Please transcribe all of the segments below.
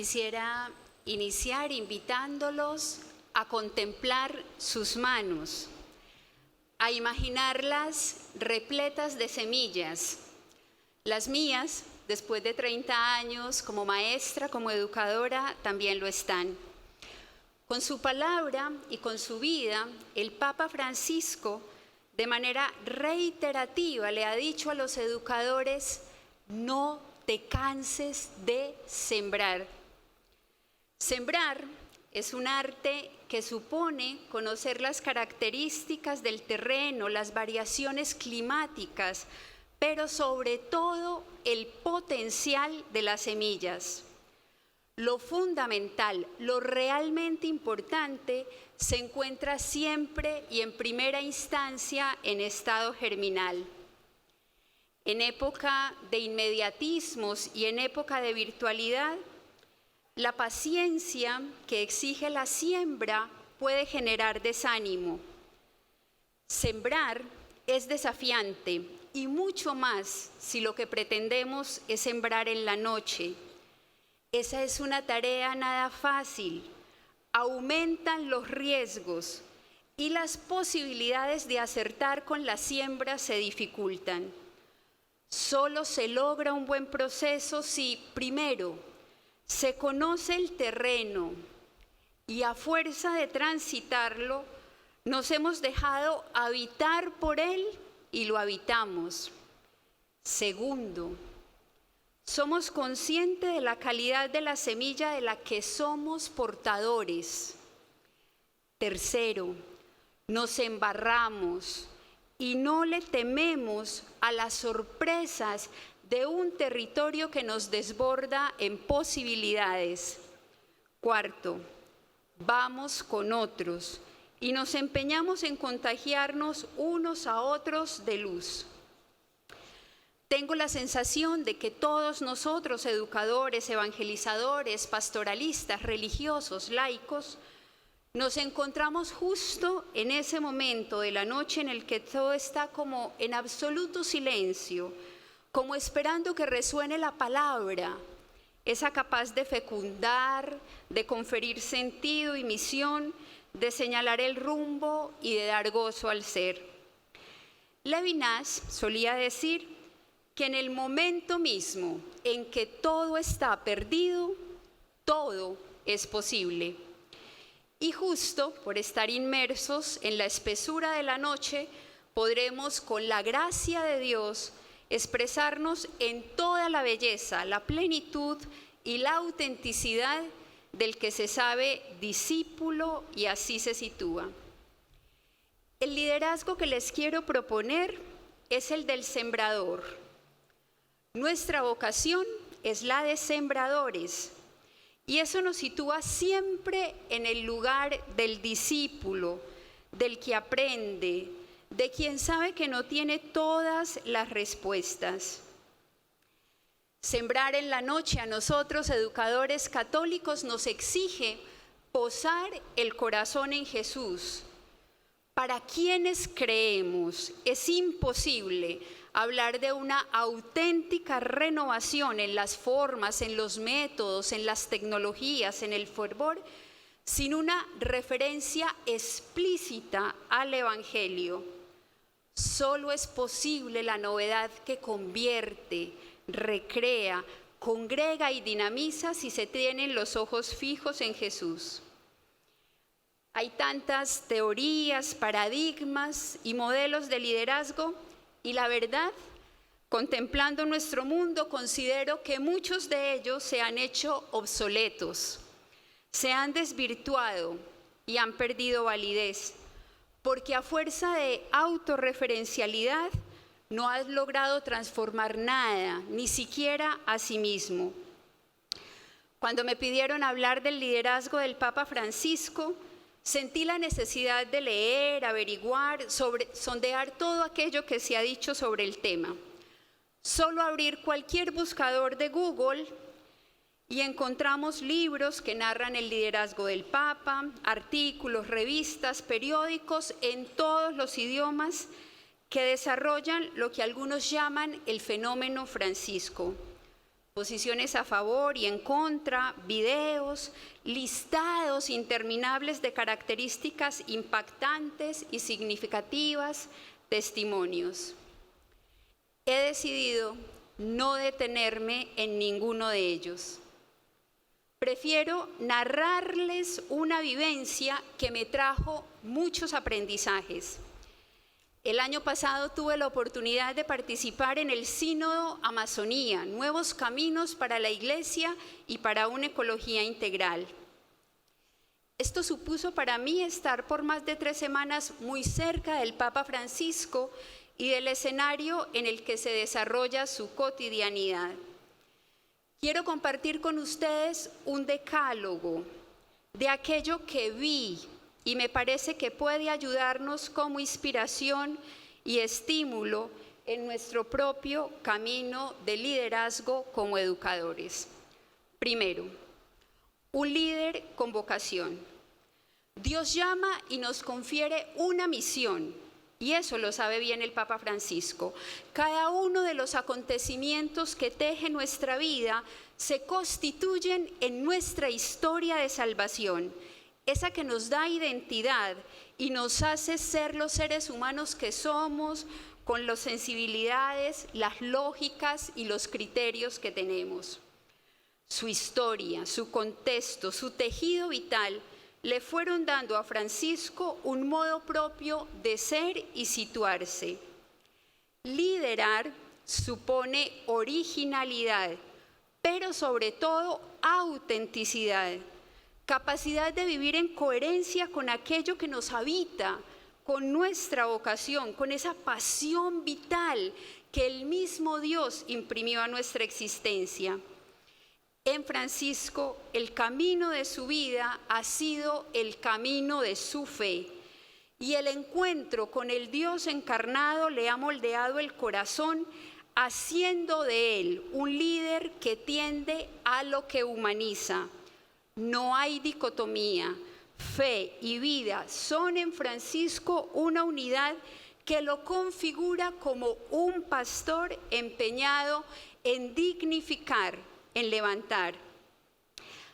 Quisiera iniciar invitándolos a contemplar sus manos, a imaginarlas repletas de semillas. Las mías, después de 30 años como maestra, como educadora, también lo están. Con su palabra y con su vida, el Papa Francisco, de manera reiterativa, le ha dicho a los educadores: no te canses de sembrar. Sembrar es un arte que supone conocer las características del terreno, las variaciones climáticas, pero sobre todo el potencial de las semillas. Lo fundamental, lo realmente importante, se encuentra siempre y en primera instancia en estado germinal. En época de inmediatismos y en época de virtualidad, la paciencia que exige la siembra puede generar desánimo. Sembrar es desafiante y mucho más si lo que pretendemos es sembrar en la noche. Esa es una tarea nada fácil. Aumentan los riesgos y las posibilidades de acertar con la siembra se dificultan. Solo se logra un buen proceso si, primero, se conoce el terreno y a fuerza de transitarlo, nos hemos dejado habitar por él y lo habitamos. Segundo, somos conscientes de la calidad de la semilla de la que somos portadores. Tercero, nos embarramos y no le tememos a las sorpresas de un territorio que nos desborda en posibilidades. Cuarto, vamos con otros y nos empeñamos en contagiarnos unos a otros de luz. Tengo la sensación de que todos nosotros, educadores, evangelizadores, pastoralistas, religiosos, laicos, nos encontramos justo en ese momento de la noche en el que todo está como en absoluto silencio, como esperando que resuene la palabra, esa capaz de fecundar, de conferir sentido y misión, de señalar el rumbo y de dar gozo al ser. Levinas solía decir que en el momento mismo en que todo está perdido, todo es posible. Y justo por estar inmersos en la espesura de la noche, podremos, con la gracia de Dios, expresarnos en toda la belleza, la plenitud y la autenticidad del que se sabe discípulo y así se sitúa. El liderazgo que les quiero proponer es el del sembrador. Nuestra vocación es la de sembradores. Y eso nos sitúa siempre en el lugar del discípulo, del que aprende, de quien sabe que no tiene todas las respuestas. Sembrar en la noche a nosotros, educadores católicos, nos exige posar el corazón en Jesús. Para quienes creemos, es imposible hablar de una auténtica renovación en las formas, en los métodos, en las tecnologías, en el fervor, sin una referencia explícita al Evangelio. Solo es posible la novedad que convierte, recrea, congrega y dinamiza si se tienen los ojos fijos en Jesús. Hay tantas teorías, paradigmas y modelos de liderazgo y la verdad, contemplando nuestro mundo, considero que muchos de ellos se han hecho obsoletos, se han desvirtuado y han perdido validez, porque a fuerza de autorreferencialidad no has logrado transformar nada, ni siquiera a sí mismo. Cuando me pidieron hablar del liderazgo del Papa Francisco, sentí la necesidad de leer, averiguar, sondear todo aquello que se ha dicho sobre el tema. Solo abrir cualquier buscador de Google y encontramos libros que narran el liderazgo del Papa, artículos, revistas, periódicos en todos los idiomas que desarrollan lo que algunos llaman el fenómeno Francisco. posiciones a favor y en contra, videos, listados interminables de características impactantes y significativas, testimonios. He decidido no detenerme en ninguno de ellos. Prefiero narrarles una vivencia que me trajo muchos aprendizajes. El año pasado tuve la oportunidad de participar en el Sínodo Amazonía, Nuevos Caminos para la Iglesia y para una Ecología Integral. Esto supuso para mí estar por más de 3 semanas muy cerca del Papa Francisco y del escenario en el que se desarrolla su cotidianidad. Quiero compartir con ustedes un decálogo de aquello que vi y me parece que puede ayudarnos como inspiración y estímulo en nuestro propio camino de liderazgo como educadores. Primero, un líder con vocación. Dios llama y nos confiere una misión, y eso lo sabe bien el Papa Francisco. Cada uno de los acontecimientos que tejen nuestra vida se constituyen en nuestra historia de salvación, esa que nos da identidad y nos hace ser los seres humanos que somos, con las sensibilidades, las lógicas y los criterios que tenemos. Su historia, su contexto, su tejido vital le fueron dando a Francisco un modo propio de ser y situarse. Liderar supone originalidad, pero sobre todo autenticidad, capacidad de vivir en coherencia con aquello que nos habita, con nuestra vocación, con esa pasión vital que el mismo Dios imprimió a nuestra existencia. En Francisco, el camino de su vida ha sido el camino de su fe, y el encuentro con el Dios encarnado le ha moldeado el corazón, haciendo de él un líder que tiende a lo que humaniza. No hay dicotomía. Fe y vida son en Francisco una unidad que lo configura como un pastor empeñado en dignificar, en levantar.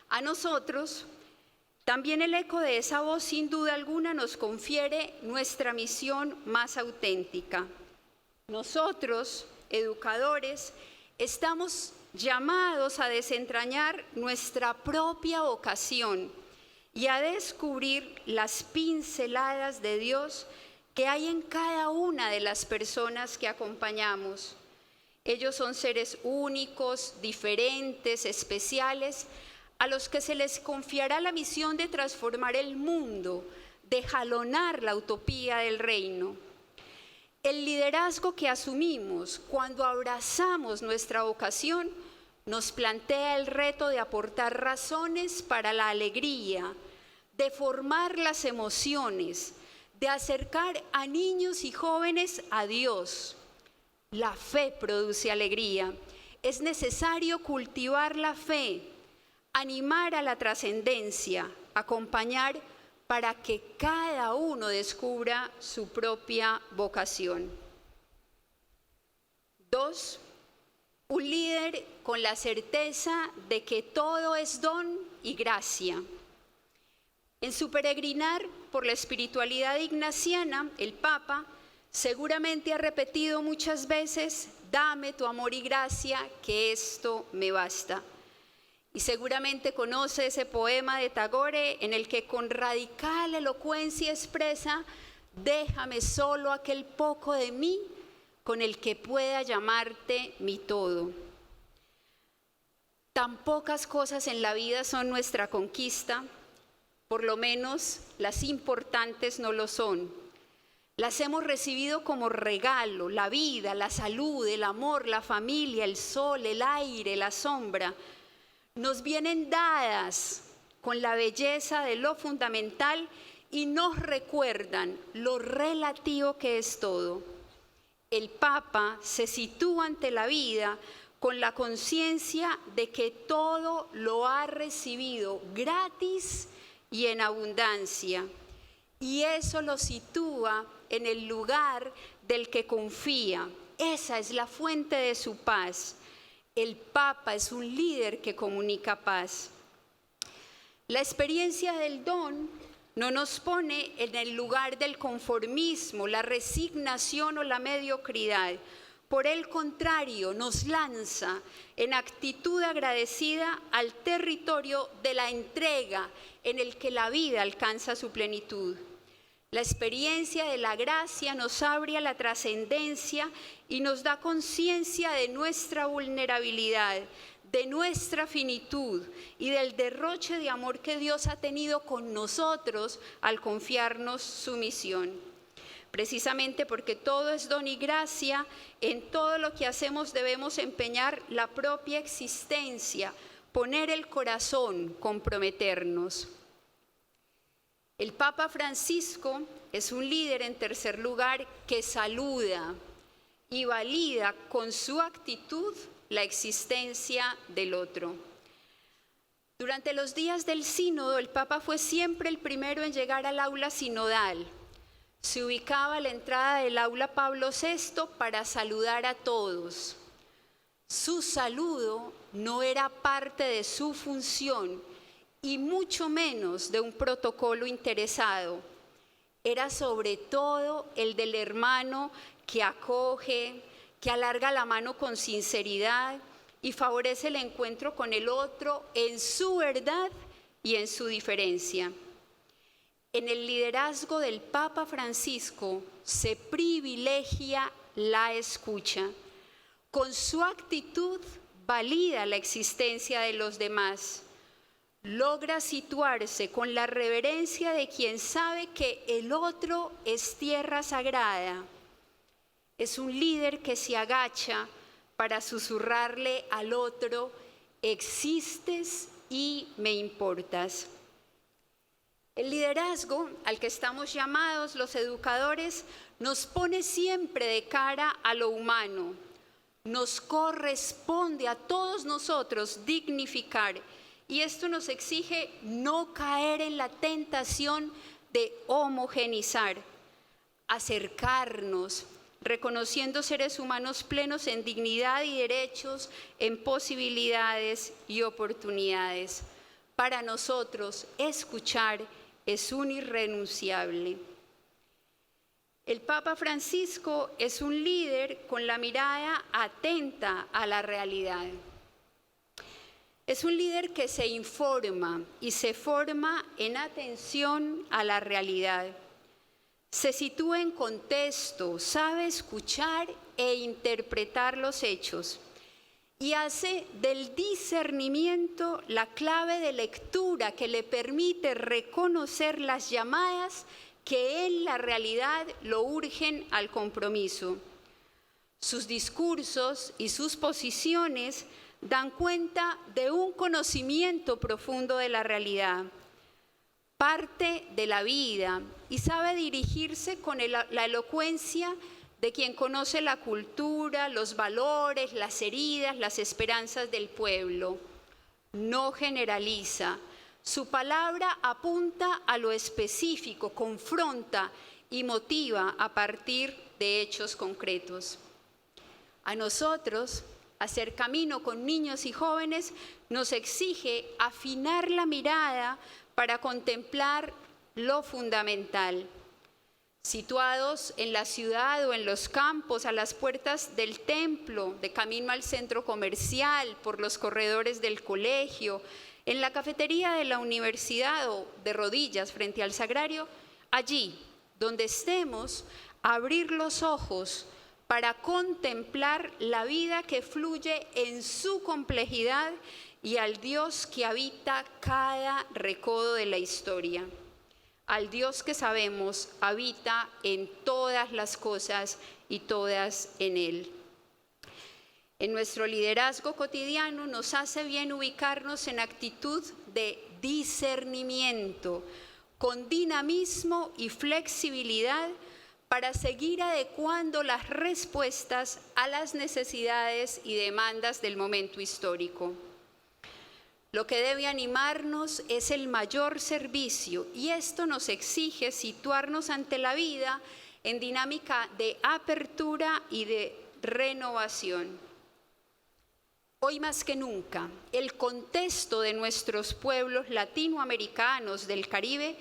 A nosotros, también el eco de esa voz sin duda alguna nos confiere nuestra misión más auténtica. Nosotros, educadores, estamos llamados a desentrañar nuestra propia vocación y a descubrir las pinceladas de Dios que hay en cada una de las personas que acompañamos. Ellos son seres únicos, diferentes, especiales, a los que se les confiará la misión de transformar el mundo, de jalonar la utopía del reino. El liderazgo que asumimos cuando abrazamos nuestra vocación nos plantea el reto de aportar razones para la alegría, de formar las emociones, de acercar a niños y jóvenes a Dios. La fe produce alegría. Es necesario cultivar la fe, animar a la trascendencia, acompañar para que cada uno descubra su propia vocación. 2. Un líder con la certeza de que todo es don y gracia. En su peregrinar por la espiritualidad ignaciana, el Papa seguramente ha repetido muchas veces: dame tu amor y gracia, que esto me basta. Y seguramente conoce ese poema de Tagore en el que con radical elocuencia expresa: déjame solo aquel poco de mí con el que pueda llamarte mi todo. Tan pocas cosas en la vida son nuestra conquista, por lo menos las importantes no lo son. Las hemos recibido como regalo: la vida, la salud, el amor, la familia, el sol, el aire, la sombra. Nos vienen dadas con la belleza de lo fundamental y nos recuerdan lo relativo que es todo. El Papa se sitúa ante la vida con la conciencia de que todo lo ha recibido gratis y en abundancia, y eso lo sitúa en el lugar del que confía. Esa es la fuente de su paz. El Papa es un líder que comunica paz. La experiencia del don no nos pone en el lugar del conformismo, la resignación o la mediocridad. Por el contrario, nos lanza en actitud agradecida al territorio de la entrega en el que la vida alcanza su plenitud. La experiencia de la gracia nos abre a la trascendencia y nos da conciencia de nuestra vulnerabilidad, de nuestra finitud y del derroche de amor que Dios ha tenido con nosotros al confiarnos su misión. Precisamente porque todo es don y gracia, en todo lo que hacemos debemos empeñar la propia existencia, poner el corazón, comprometernos. El Papa Francisco es un líder, en tercer lugar, que saluda y valida con su actitud la existencia del otro. Durante los días del sínodo, el Papa fue siempre el primero en llegar al aula sinodal. Se ubicaba a la entrada del aula Pablo VI para saludar a todos. Su saludo no era parte de su función y mucho menos de un protocolo interesado. Era sobre todo el del hermano que acoge, que alarga la mano con sinceridad y favorece el encuentro con el otro en su verdad y en su diferencia. En el liderazgo del Papa Francisco se privilegia la escucha. Con su actitud valida la existencia de los demás. Logra situarse con la reverencia de quien sabe que el otro es tierra sagrada. Es un líder que se agacha para susurrarle al otro: existes y me importas. El liderazgo al que estamos llamados los educadores nos pone siempre de cara a lo humano. Nos corresponde a todos nosotros dignificar, y esto nos exige no caer en la tentación de homogeneizar, acercarnos, reconociendo seres humanos plenos en dignidad y derechos, en posibilidades y oportunidades. Para nosotros, escuchar es un irrenunciable. El Papa Francisco es un líder con la mirada atenta a la realidad. Es un líder que se informa y se forma en atención a la realidad. Se sitúa en contexto, sabe escuchar e interpretar los hechos y hace del discernimiento la clave de lectura que le permite reconocer las llamadas que en la realidad lo urgen al compromiso. Sus discursos y sus posiciones dan cuenta de un conocimiento profundo de la realidad, parte de la vida, y sabe dirigirse con la elocuencia de quien conoce la cultura, los valores, las heridas, las esperanzas del pueblo. No generaliza. Su palabra apunta a lo específico, confronta y motiva a partir de hechos concretos. A nosotros, hacer camino con niños y jóvenes nos exige afinar la mirada para contemplar lo fundamental. Situados en la ciudad o en los campos, a las puertas del templo, de camino al centro comercial, por los corredores del colegio, en la cafetería de la universidad o de rodillas frente al sagrario, allí donde estemos, abrir los ojos para contemplar la vida que fluye en su complejidad y al Dios que habita cada recodo de la historia. Al Dios que sabemos habita en todas las cosas y todas en Él. En nuestro liderazgo cotidiano nos hace bien ubicarnos en actitud de discernimiento, con dinamismo y flexibilidad para seguir adecuando las respuestas a las necesidades y demandas del momento histórico. Lo que debe animarnos es el mayor servicio, y esto nos exige situarnos ante la vida en dinámica de apertura y de renovación. Hoy más que nunca, el contexto de nuestros pueblos latinoamericanos del Caribe,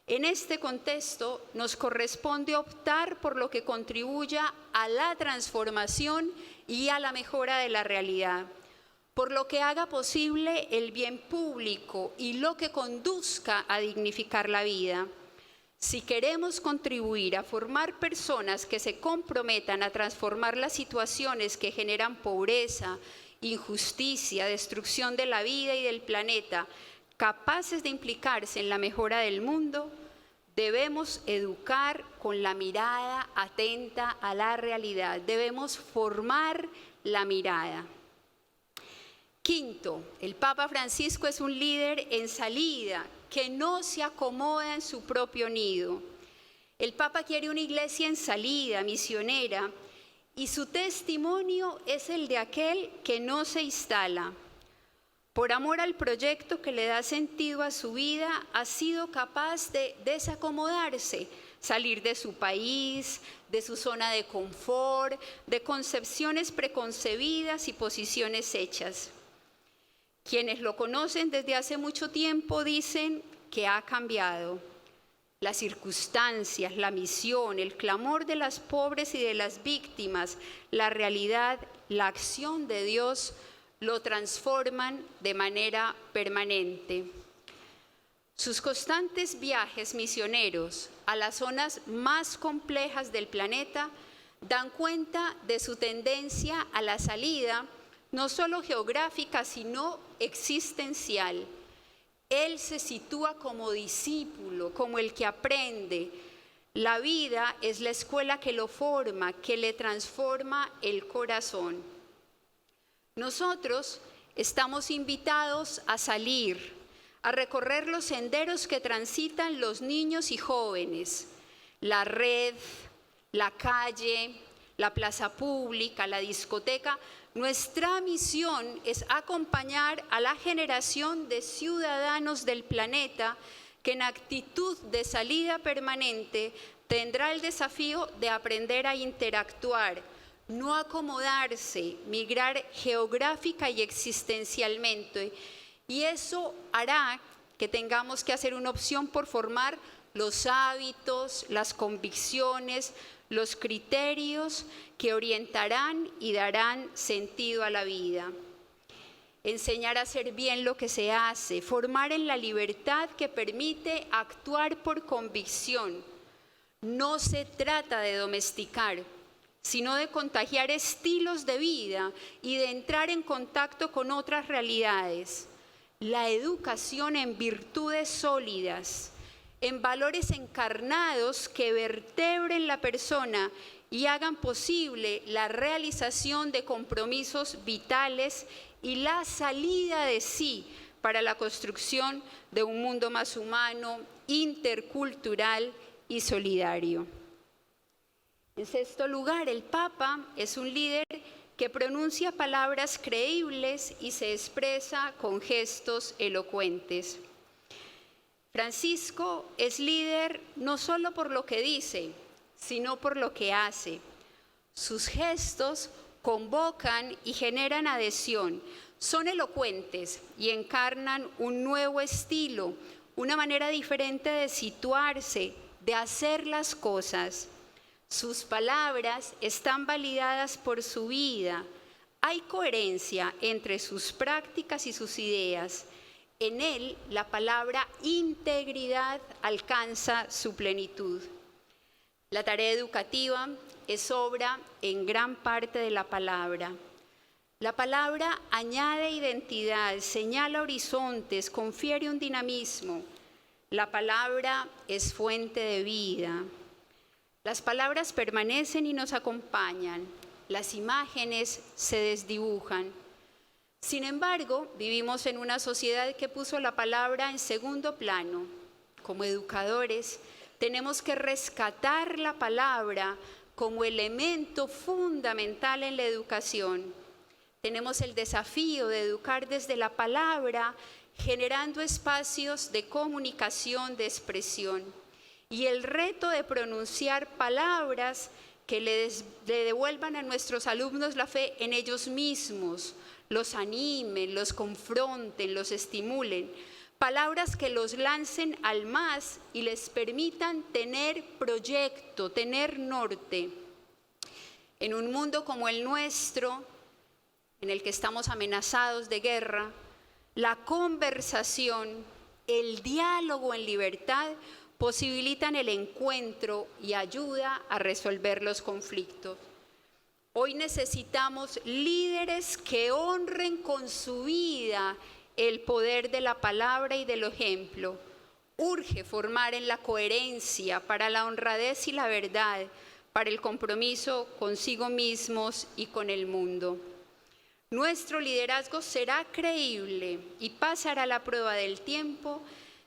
en este contexto nos corresponde optar por lo que contribuya a la transformación y a la mejora de la realidad, por lo que haga posible el bien público y lo que conduzca a dignificar la vida. Si queremos contribuir a formar personas que se comprometan a transformar las situaciones que generan pobreza, injusticia, destrucción de la vida y del planeta, capaces de implicarse en la mejora del mundo, debemos educar con la mirada atenta a la realidad. Debemos formar la mirada. Quinto, el Papa Francisco es un líder en salida que no se acomoda en su propio nido. El Papa quiere una iglesia en salida, misionera, y su testimonio es el de aquel que no se instala. Por amor al proyecto que le da sentido a su vida, ha sido capaz de desacomodarse, salir de su país, de su zona de confort, de concepciones preconcebidas y posiciones hechas. Quienes lo conocen desde hace mucho tiempo dicen que ha cambiado. Las circunstancias, la misión, el clamor de las pobres y de las víctimas, la realidad, la acción de Dios lo transforman de manera permanente. Sus constantes viajes misioneros a las zonas más complejas del planeta dan cuenta de su tendencia a la salida, no solo geográfica, sino existencial. Él se sitúa como discípulo, como el que aprende. La vida es la escuela que lo forma, que le transforma el corazón. Nosotros estamos invitados a salir, a recorrer los senderos que transitan los niños y jóvenes, la red, la calle, la plaza pública, la discoteca. Nuestra misión es acompañar a la generación de ciudadanos del planeta que en actitud de salida permanente tendrá el desafío de aprender a interactuar, no acomodarse, migrar geográfica y existencialmente. Y eso hará que tengamos que hacer una opción por formar los hábitos, las convicciones, los criterios que orientarán y darán sentido a la vida. Enseñar a hacer bien lo que se hace, formar en la libertad que permite actuar por convicción. No se trata de domesticar, sino de contagiar estilos de vida y de entrar en contacto con otras realidades. La educación en virtudes sólidas, en valores encarnados que vertebren la persona y hagan posible la realización de compromisos vitales y la salida de sí para la construcción de un mundo más humano, intercultural y solidario. En sexto lugar, el Papa es un líder que pronuncia palabras creíbles y se expresa con gestos elocuentes. Francisco es líder no solo por lo que dice, sino por lo que hace. Sus gestos convocan y generan adhesión, son elocuentes y encarnan un nuevo estilo, una manera diferente de situarse, de hacer las cosas. Sus palabras están validadas por su vida. Hay coherencia entre sus prácticas y sus ideas. En él, la palabra integridad alcanza su plenitud. La tarea educativa es obra en gran parte de la palabra. La palabra añade identidad, señala horizontes, confiere un dinamismo. La palabra es fuente de vida. Las palabras permanecen y nos acompañan. Las imágenes se desdibujan. Sin embargo, vivimos en una sociedad que puso la palabra en segundo plano. Como educadores, tenemos que rescatar la palabra como elemento fundamental en la educación. Tenemos el desafío de educar desde la palabra, generando espacios de comunicación, de expresión, y el reto de pronunciar palabras que le devuelvan a nuestros alumnos la fe en ellos mismos, los animen, los confronten, los estimulen. Palabras que los lancen al más y les permitan tener proyecto, tener norte. En un mundo como el nuestro, en el que estamos amenazados de guerra, la conversación, el diálogo en libertad posibilitan el encuentro y ayuda a resolver los conflictos. Hoy necesitamos líderes que honren con su vida el poder de la palabra y del ejemplo. Urge formar en la coherencia, para la honradez y la verdad, para el compromiso consigo mismos y con el mundo. Nuestro liderazgo será creíble y pasará la prueba del tiempo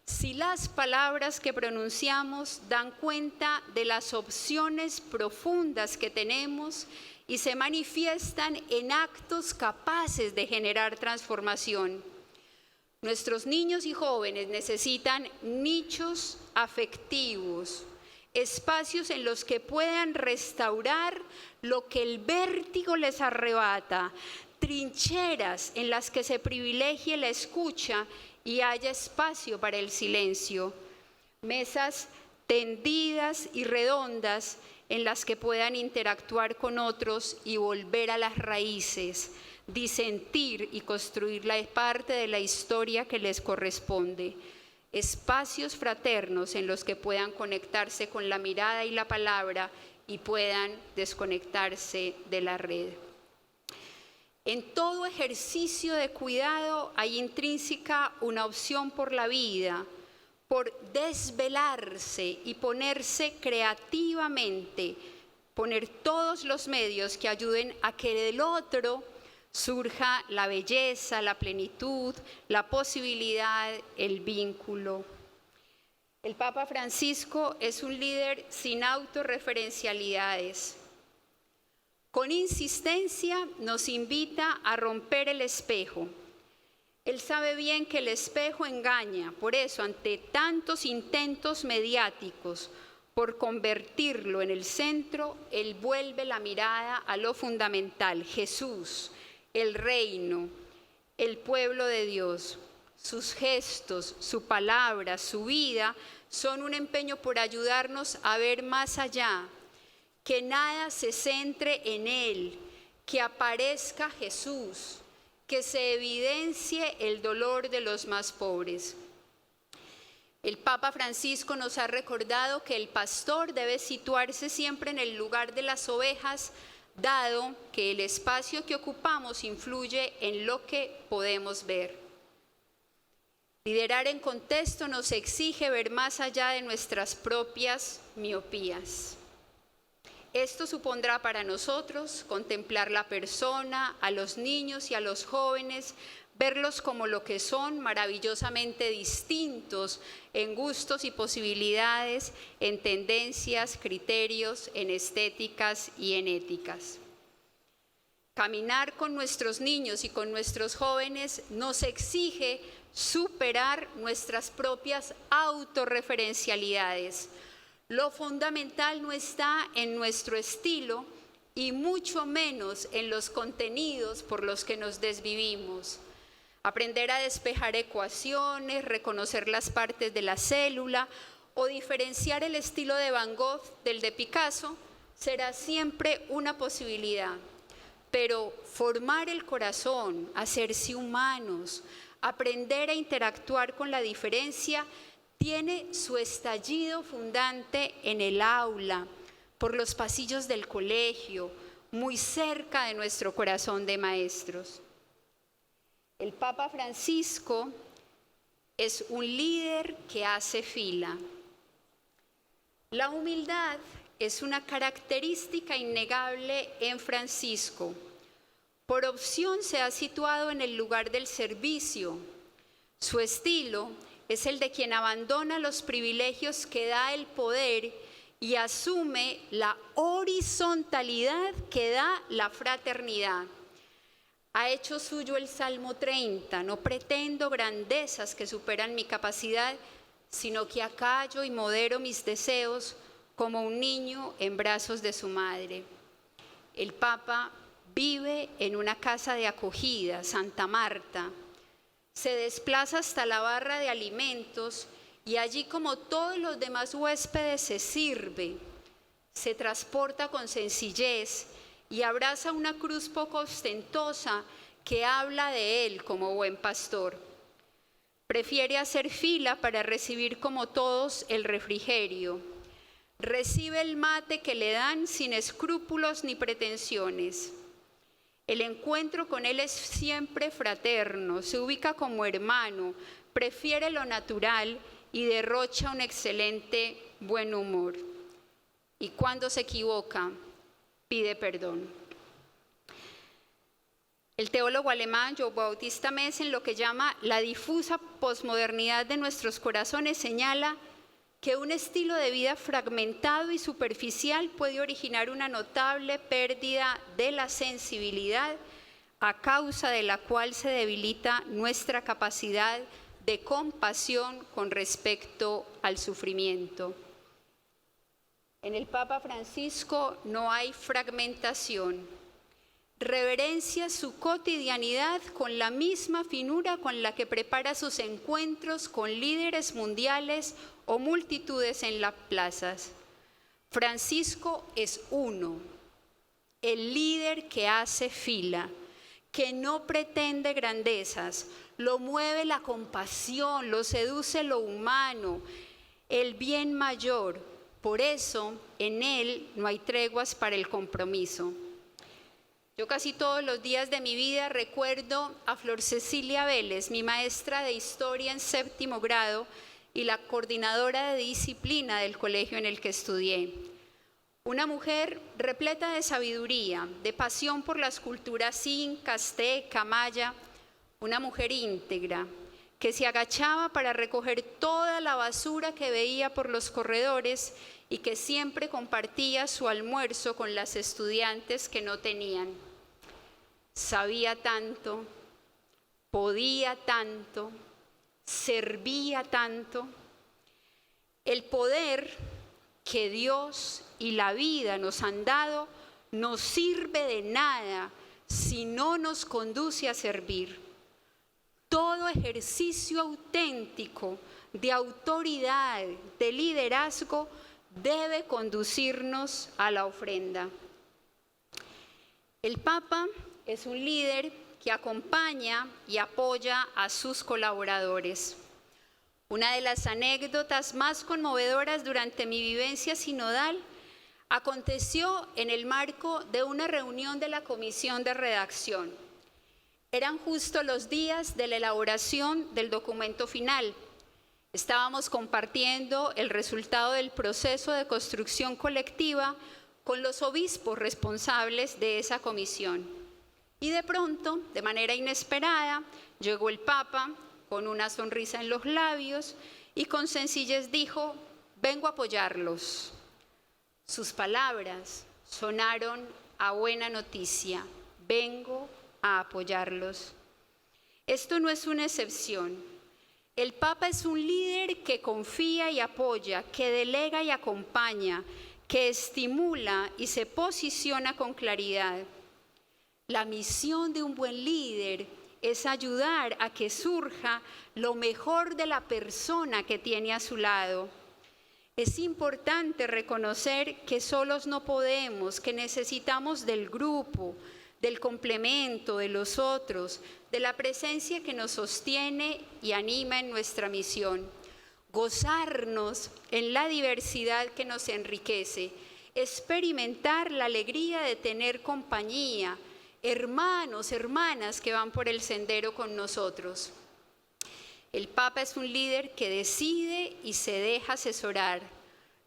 si las palabras que pronunciamos dan cuenta de las opciones profundas que tenemos y se manifiestan en actos capaces de generar transformación. Nuestros niños y jóvenes necesitan nichos afectivos, espacios en los que puedan restaurar lo que el vértigo les arrebata, trincheras en las que se privilegie la escucha y haya espacio para el silencio, mesas tendidas y redondas en las que puedan interactuar con otros y volver a las raíces, disentir y construir la parte de la historia que les corresponde. Espacios fraternos en los que puedan conectarse con la mirada y la palabra y puedan desconectarse de la red. En todo ejercicio de cuidado hay intrínseca una opción por la vida, por desvelarse y ponerse creativamente, poner todos los medios que ayuden a que del otro surja la belleza, la plenitud, la posibilidad, el vínculo. El Papa Francisco es un líder sin autorreferencialidades. Con insistencia nos invita a romper el espejo. Él sabe bien que el espejo engaña, por eso ante tantos intentos mediáticos por convertirlo en el centro, él vuelve la mirada a lo fundamental: Jesús, el reino, el pueblo de Dios. Sus gestos, su palabra, su vida son un empeño por ayudarnos a ver más allá, que nada se centre en Él, que aparezca Jesús, que se evidencie el dolor de los más pobres. El Papa Francisco nos ha recordado que el pastor debe situarse siempre en el lugar de las ovejas, dado que el espacio que ocupamos influye en lo que podemos ver. Liderar en contexto nos exige ver más allá de nuestras propias miopías. Esto supondrá para nosotros contemplar la persona, a los niños y a los jóvenes, verlos como lo que son, maravillosamente distintos en gustos y posibilidades, en tendencias, criterios, en estéticas y en éticas. Caminar con nuestros niños y con nuestros jóvenes nos exige superar nuestras propias autorreferencialidades. Lo fundamental no está en nuestro estilo y mucho menos en los contenidos por los que nos desvivimos. Aprender a despejar ecuaciones, reconocer las partes de la célula o diferenciar el estilo de Van Gogh del de Picasso será siempre una posibilidad. Pero formar el corazón, hacerse humanos, aprender a interactuar con la diferencia tiene su estallido fundante en el aula, por los pasillos del colegio, muy cerca de nuestro corazón de maestros. El Papa Francisco es un líder que hace fila. La humildad es una característica innegable en Francisco. Por opción se ha situado en el lugar del servicio. Su estilo es el de quien abandona los privilegios que da el poder y asume la horizontalidad que da la fraternidad. Ha hecho suyo el Salmo 30, no pretendo grandezas que superan mi capacidad, sino que acallo y modero mis deseos como un niño en brazos de su madre. El Papa vive en una casa de acogida, Santa Marta. Se desplaza hasta la barra de alimentos y allí, como todos los demás huéspedes, se sirve. Se transporta con sencillez y abraza una cruz poco ostentosa que habla de él como buen pastor. Prefiere hacer fila para recibir como todos el refrigerio. Recibe el mate que le dan sin escrúpulos ni pretensiones. El encuentro con él es siempre fraterno, se ubica como hermano, prefiere lo natural y derrocha un excelente buen humor. Y cuando se equivoca, pide perdón. El teólogo alemán Johann Bautista Metz, en lo que llama la difusa posmodernidad de nuestros corazones, señala que un estilo de vida fragmentado y superficial puede originar una notable pérdida de la sensibilidad, a causa de la cual se debilita nuestra capacidad de compasión con respecto al sufrimiento. En el Papa Francisco no hay fragmentación. Reverencia su cotidianidad con la misma finura con la que prepara sus encuentros con líderes mundiales o multitudes en las plazas. Francisco es uno, el líder que hace fila, que no pretende grandezas, lo mueve la compasión, lo seduce lo humano, el bien mayor. Por eso en él no hay treguas para el compromiso. Yo casi todos los días de mi vida recuerdo a Flor Cecilia Vélez, mi maestra de historia en 7º grado y la coordinadora de disciplina del colegio en el que estudié. Una mujer repleta de sabiduría, de pasión por las culturas inca, azteca, maya, una mujer íntegra que se agachaba para recoger toda la basura que veía por los corredores y que siempre compartía su almuerzo con las estudiantes que no tenían. Sabía tanto, podía tanto, servía tanto. El poder que Dios y la vida nos han dado no sirve de nada si no nos conduce a servir. Todo ejercicio auténtico de autoridad, de liderazgo, debe conducirnos a la ofrenda. El Papa es un líder que acompaña y apoya a sus colaboradores. Una de las anécdotas más conmovedoras durante mi vivencia sinodal aconteció en el marco de una reunión de la comisión de redacción. Eran justo los días de la elaboración del documento final. Estábamos compartiendo el resultado del proceso de construcción colectiva con los obispos responsables de esa comisión. Y de pronto, de manera inesperada, llegó el Papa con una sonrisa en los labios y con sencillez dijo: vengo a apoyarlos. Sus palabras sonaron a buena noticia: vengo a apoyarlos. Esto no es una excepción. El Papa es un líder que confía y apoya, que delega y acompaña, que estimula y se posiciona con claridad. La misión de un buen líder es ayudar a que surja lo mejor de la persona que tiene a su lado. Es importante reconocer que solos no podemos, que necesitamos del grupo, del complemento, de los otros, de la presencia que nos sostiene y anima en nuestra misión. Gozarnos en la diversidad que nos enriquece, experimentar la alegría de tener compañía, hermanos, hermanas que van por el sendero con nosotros. El Papa es un líder que decide y se deja asesorar,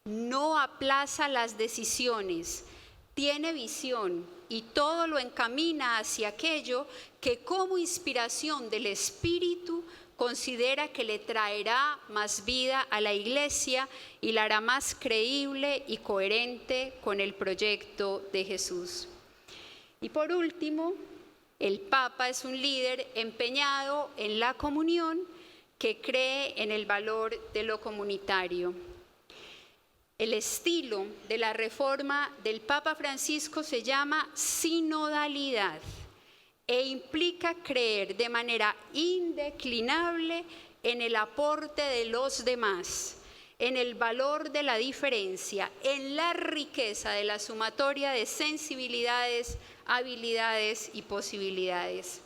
no aplaza las decisiones, tiene visión y todo lo encamina hacia aquello que como inspiración del Espíritu considera que le traerá más vida a la Iglesia y la hará más creíble y coherente con el proyecto de Jesús. Y por último, el Papa es un líder empeñado en la comunión, que cree en el valor de lo comunitario. El estilo de la reforma del Papa Francisco se llama sinodalidad e implica creer de manera indeclinable en el aporte de los demás, en el valor de la diferencia, en la riqueza de la sumatoria de sensibilidades, habilidades y posibilidades.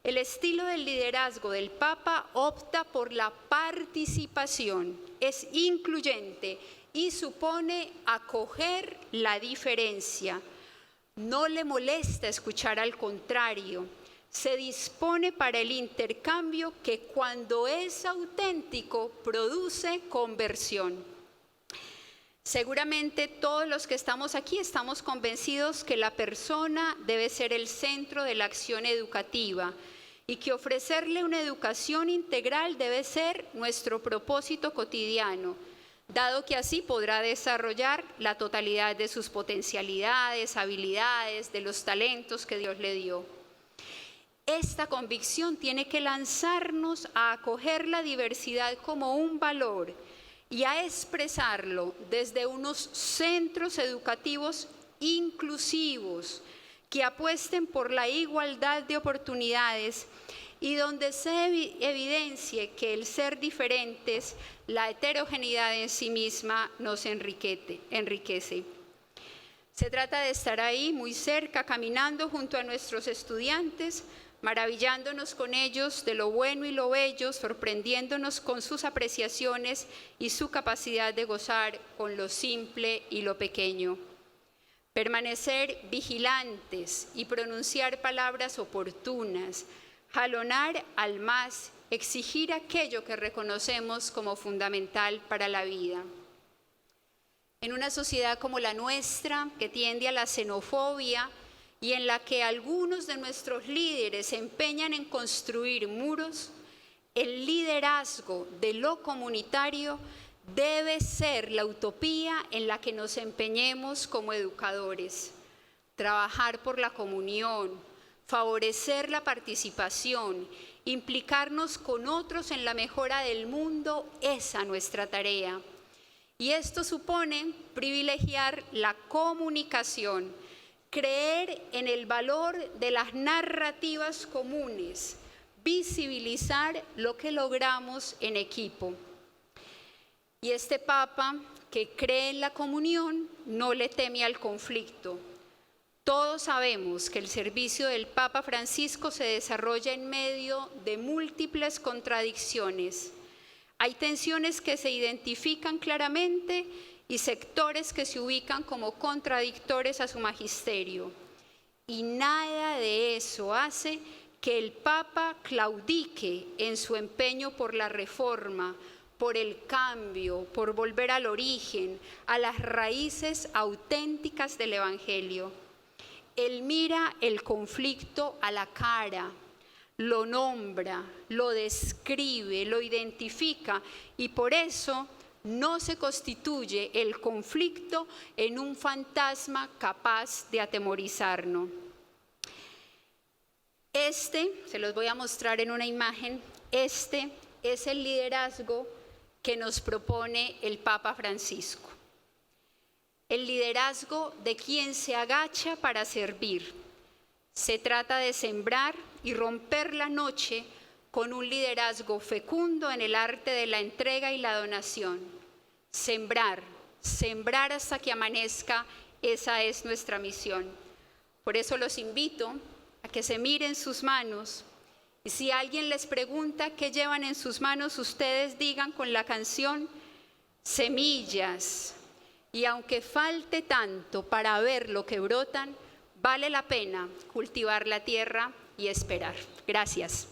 El estilo del liderazgo del Papa opta por la participación, es incluyente y supone acoger la diferencia. No le molesta escuchar al contrario. Se dispone para el intercambio que cuando es auténtico produce conversión. Seguramente todos los que estamos aquí estamos convencidos que la persona debe ser el centro de la acción educativa y que ofrecerle una educación integral debe ser nuestro propósito cotidiano, dado que así podrá desarrollar la totalidad de sus potencialidades, habilidades, de los talentos que Dios le dio. Esta convicción tiene que lanzarnos a acoger la diversidad como un valor y a expresarlo desde unos centros educativos inclusivos que apuesten por la igualdad de oportunidades y donde se evidencie que el ser diferentes, la heterogeneidad en sí misma nos enriquece. Se trata de estar ahí muy cerca, caminando junto a nuestros estudiantes, maravillándonos con ellos de lo bueno y lo bello, sorprendiéndonos con sus apreciaciones y su capacidad de gozar con lo simple y lo pequeño. Permanecer vigilantes y pronunciar palabras oportunas, jalonar al más, exigir aquello que reconocemos como fundamental para la vida. En una sociedad como la nuestra, que tiende a la xenofobia y en la que algunos de nuestros líderes se empeñan en construir muros, el liderazgo de lo comunitario debe ser la utopía en la que nos empeñemos como educadores. Trabajar por la comunión, favorecer la participación, implicarnos con otros en la mejora del mundo, esa nuestra tarea. Y esto supone privilegiar la comunicación, creer en el valor de las narrativas comunes, visibilizar lo que logramos en equipo. Y este Papa, que cree en la comunión, no le teme al conflicto. Todos sabemos que el servicio del Papa Francisco se desarrolla en medio de múltiples contradicciones. Hay tensiones que se identifican claramente y sectores que se ubican como contradictores a su magisterio. Y nada de eso hace que el Papa claudique en su empeño por la reforma, por el cambio, por volver al origen, a las raíces auténticas del Evangelio. Él mira el conflicto a la cara, lo nombra, lo describe, lo identifica y por eso no se constituye el conflicto en un fantasma capaz de atemorizarnos. Se los voy a mostrar en una imagen, es el liderazgo que nos propone el Papa Francisco. El liderazgo de quien se agacha para servir. Se trata de sembrar y romper la noche con un liderazgo fecundo en el arte de la entrega y la donación. Sembrar hasta que amanezca, esa es nuestra misión. Por eso los invito a que se miren sus manos y si alguien les pregunta qué llevan en sus manos, ustedes digan con la canción, semillas. Y aunque falte tanto para ver lo que brotan, vale la pena cultivar la tierra y esperar. Gracias.